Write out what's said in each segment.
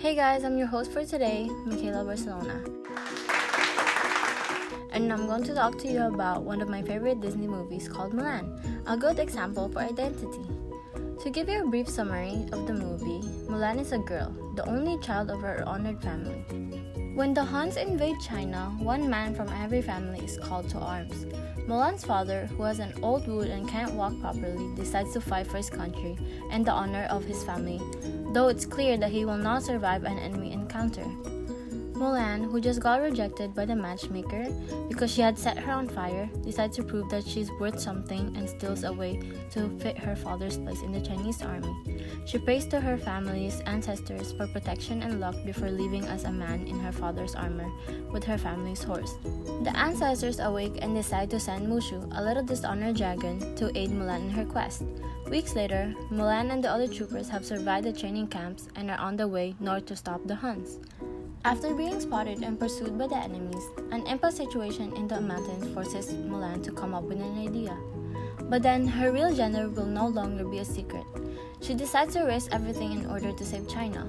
Hey guys, I'm your host for today, Mikaella, Barcelona. And I'm going to talk to you about one of my favorite Disney movies called Mulan, a good example for identity. To give you a brief summary of the movie, Mulan is a girl, the only child of her honored family. When the Huns invade China, one man from every family is called to arms. Mulan's father, who has an old wound and can't walk properly, decides to fight for his country and the honor of his family, though it's clear that he will not survive an enemy encounter. Mulan, who just got rejected by the matchmaker because she had set her on fire, decides to prove that she's worth something and steals away to fit her father's place in the Chinese army. She prays to her family's ancestors for protection and luck before leaving as a man in her father's armor with her family's horse. The ancestors awake and decide to send Mushu, a little dishonored dragon, to aid Mulan in her quest. Weeks later, Mulan and the other troopers have survived the training camps and are on the way north to stop the Huns. After being spotted and pursued by the enemies, an impasse situation in the mountains forces Mulan to come up with an idea. But then, her real gender will no longer be a secret. She decides to risk everything in order to save China.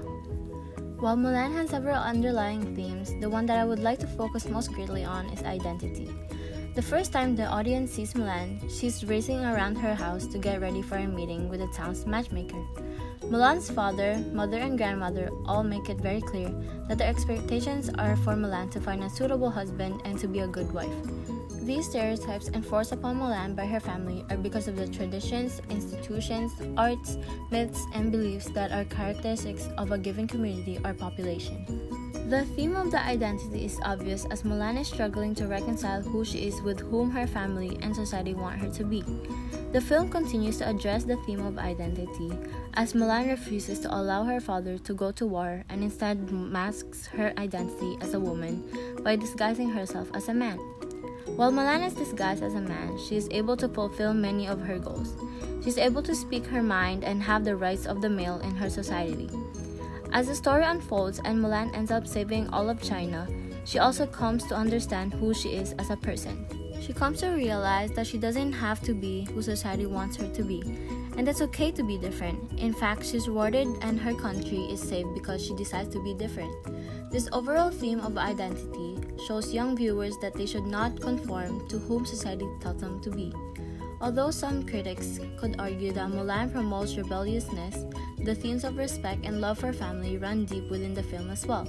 While Mulan has several underlying themes, the one that I would like to focus most greatly on is identity. The first time the audience sees Mulan, she's racing around her house to get ready for a meeting with the town's matchmaker. Mulan's father, mother, and grandmother all make it very clear that their expectations are for Mulan to find a suitable husband and to be a good wife. These stereotypes enforced upon Mulan by her family are because of the traditions, institutions, arts, myths, and beliefs that are characteristics of a given community or population. The theme of the identity is obvious as Mulan is struggling to reconcile who she is with whom her family and society want her to be. The film continues to address the theme of identity as Mulan refuses to allow her father to go to war and instead masks her identity as a woman by disguising herself as a man. While Mulan is disguised as a man, she is able to fulfill many of her goals. She is able to speak her mind and have the rights of the male in her society. As the story unfolds and Mulan ends up saving all of China, she also comes to understand who she is as a person. She comes to realize that she doesn't have to be who society wants her to be, and that's okay to be different. In fact, she's rewarded and her country is saved because she decides to be different. This overall theme of identity shows young viewers that they should not conform to whom society tells them to be. Although some critics could argue that Mulan promotes rebelliousness, the themes of respect and love for family run deep within the film as well.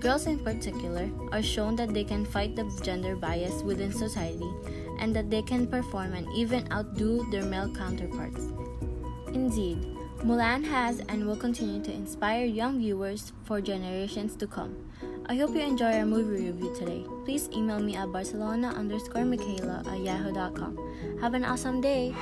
Girls in particular are shown that they can fight the gender bias within society and that they can perform and even outdo their male counterparts. Indeed, Mulan has and will continue to inspire young viewers for generations to come. I hope you enjoy our movie review today. Please email me at barcelona_mikaella@yahoo.com. Have an awesome day!